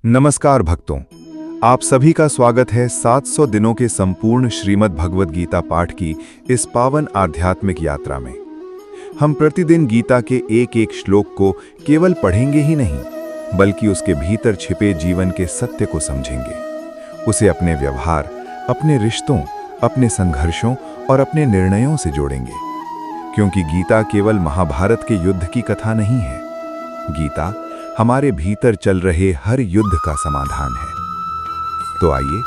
नमस्कार भक्तों, आप सभी का स्वागत है 700 दिनों के संपूर्ण श्रीमद् भगवद गीता पाठ की इस पावन आध्यात्मिक यात्रा में। हम प्रतिदिन गीता के एक एक श्लोक को केवल पढ़ेंगे ही नहीं, बल्कि उसके भीतर छिपे जीवन के सत्य को समझेंगे। उसे अपने व्यवहार, अपने रिश्तों, अपने संघर्षों और अपने निर्णयों से जोड़ेंगे। क्योंकि गीता केवल महाभारत के युद्ध की कथा नहीं है। गीता हमारे भीतर चल रहे हर युद्ध का समाधान है। तो आइए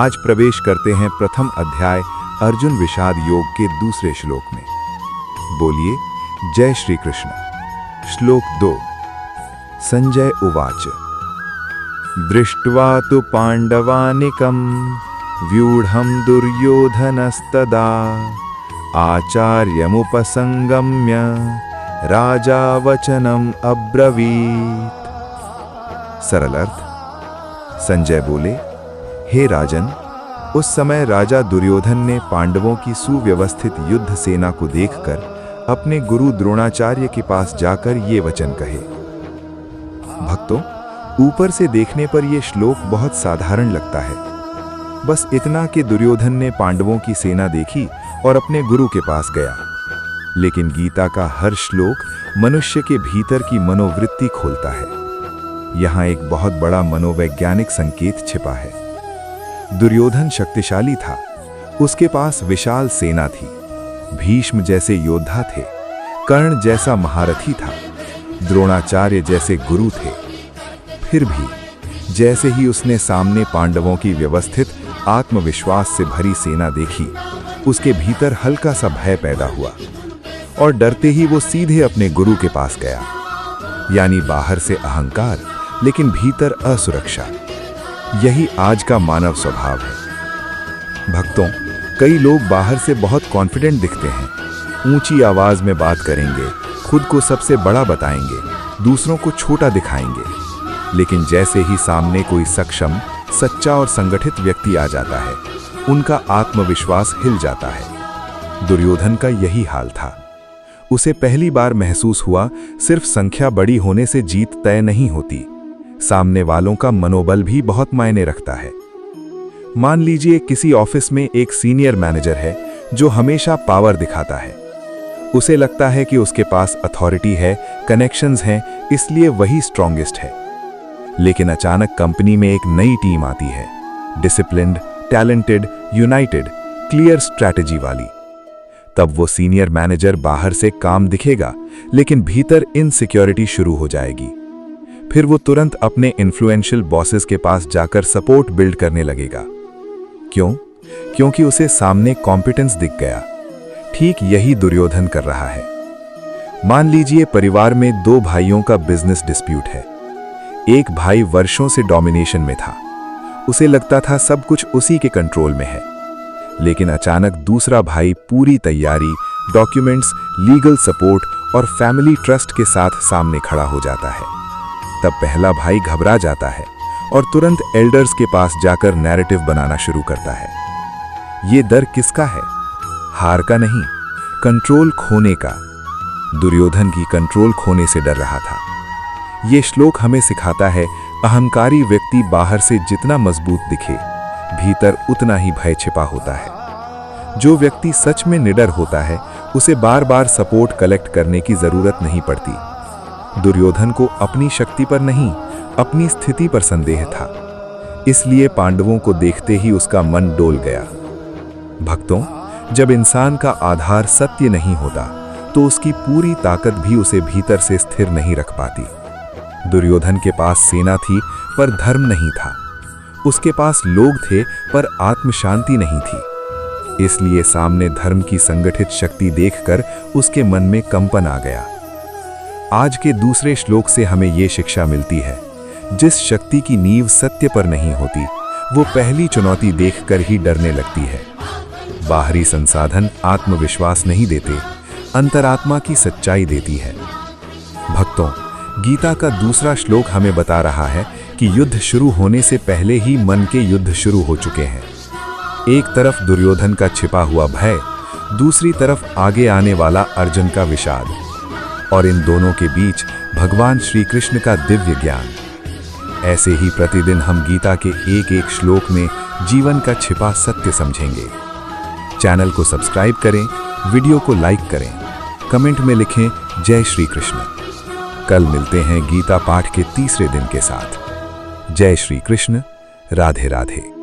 आज प्रवेश करते हैं प्रथम अध्याय अर्जुन विषाद योग के दूसरे श्लोक में। बोलिए जय श्री कृष्ण। श्लोक 2। संजय उवाच दृष्ट्वा तु पांडवानिकं व्यूढ़ं दुर्योधनस्तदा आचार्यमुपसंगम्य राजा वचनम अब्रवीत। सरल अर्थ। संजय बोले, हे राजन, उस समय राजा दुर्योधन ने पांडवों की सुव्यवस्थित युद्ध सेना को देखकर अपने गुरु द्रोणाचार्य के पास जाकर ये वचन कहे। भक्तों, ऊपर से देखने पर यह श्लोक बहुत साधारण लगता है। बस इतना कि दुर्योधन ने पांडवों की सेना देखी और अपने गुरु के पास गया। लेकिन गीता का हर श्लोक मनुष्य के भीतर की मनोवृत्ति खोलता है। यहाँ एक बहुत बड़ा मनोवैज्ञानिक संकेत छिपा है। दुर्योधन शक्तिशाली था, उसके पास विशाल सेना थी, भीष्म जैसे योद्धा थे, कर्ण जैसा महारथी था, द्रोणाचार्य जैसे गुरु थे। फिर भी जैसे ही उसने सामने पांडवों की व्यवस्थित आत्मविश्वास से भरी सेना देखी, उसके भीतर हल्का सा भय पैदा हुआ और डरते ही वो सीधे अपने गुरु के पास गया। यानी बाहर से अहंकार, लेकिन भीतर असुरक्षा। यही आज का मानव स्वभाव है। भक्तों, कई लोग बाहर से बहुत कॉन्फिडेंट दिखते हैं, ऊंची आवाज में बात करेंगे, खुद को सबसे बड़ा बताएंगे, दूसरों को छोटा दिखाएंगे। लेकिन जैसे ही सामने कोई सक्षम, सच्चा और संगठित व्यक्ति आ जाता है, उनका आत्मविश्वास हिल जाता है। दुर्योधन का यही हाल था। उसे पहली बार महसूस हुआ, सिर्फ संख्या बड़ी होने से जीत तय नहीं होती, सामने वालों का मनोबल भी बहुत मायने रखता है। मान लीजिए किसी ऑफिस में एक सीनियर मैनेजर है जो हमेशा पावर दिखाता है। उसे लगता है कि उसके पास अथॉरिटी है, कनेक्शंस हैं, इसलिए वही स्ट्रॉन्गेस्ट है। लेकिन अचानक कंपनी में एक नई टीम आती है, disciplined, talented, United, clear strategy वाली। तब वो सीनियर मैनेजर बाहर से काम दिखेगा, लेकिन भीतर इनसिक्योरिटी शुरू हो जाएगी। फिर वो तुरंत अपने इन्फ्लुएंशियल बॉसेस के पास जाकर सपोर्ट बिल्ड करने लगेगा। क्यों? क्योंकि उसे सामने कॉम्पिटेंस दिख गया। ठीक यही दुर्योधन कर रहा है। मान लीजिए परिवार में दो भाइयों का बिजनेस डिस्प्यूट है। एक भाई वर्षों से डोमिनेशन में था, उसे लगता था सब कुछ उसी के कंट्रोल में है। लेकिन अचानक दूसरा भाई पूरी तैयारी, डॉक्यूमेंट्स, लीगल सपोर्ट और फैमिली ट्रस्ट के साथ सामने खड़ा हो जाता है। तब पहला भाई घबरा जाता है और तुरंत एल्डर्स के पास जाकर नैरेटिव बनाना शुरू करता है। ये डर किसका है? हार का नहीं, कंट्रोल खोने का। दुर्योधन की कंट्रोल खोने से डर रहा था। ये श्लोक हमें सिखाता है, अहंकारी व्यक्ति बाहर से जितना मजबूत दिखे, भीतर उतना ही भय छिपा होता है। जो व्यक्ति सच में निडर होता है, उसे बार बार सपोर्ट कलेक्ट करने की जरूरत नहीं पड़ती। दुर्योधन को अपनी शक्ति पर नहीं, अपनी स्थिति पर संदेह था। इसलिए पांडवों को देखते ही उसका मन डोल गया। भक्तों, जब इंसान का आधार सत्य नहीं होता, तो उसकी पूरी ताकत भी उसे भीतर से स्थिर नहीं रख पाती। दुर्योधन के पास सेना थी, पर धर्म नहीं था। उसके पास लोग थे, पर आत्म शांति नहीं थी। इसलिए सामने धर्म की संगठित शक्ति देखकर उसके मन में कंपन आ गया। आज के दूसरे श्लोक से हमें यह शिक्षा मिलती है, जिस शक्ति की नींव सत्य पर नहीं होती, वो पहली चुनौती देखकर ही डरने लगती है। बाहरी संसाधन आत्मविश्वास नहीं देते, अंतरात्मा की सच्चाई देती है। भक्तों, गीता का दूसरा श्लोक हमें बता रहा है कि युद्ध शुरू होने से पहले ही मन के युद्ध शुरू हो चुके हैं। एक तरफ दुर्योधन का छिपा हुआ भय, दूसरी तरफ आगे आने वाला अर्जुन का विषाद, और इन दोनों के बीच भगवान श्री कृष्ण का दिव्य ज्ञान। ऐसे ही प्रतिदिन हम गीता के एक एक श्लोक में जीवन का छिपा सत्य समझेंगे। चैनल को सब्सक्राइब करें, वीडियो को लाइक करें, कमेंट में लिखें जय श्री कृष्ण। कल मिलते हैं गीता पाठ के तीसरे दिन के साथ। जय श्री कृष्ण, राधे राधे।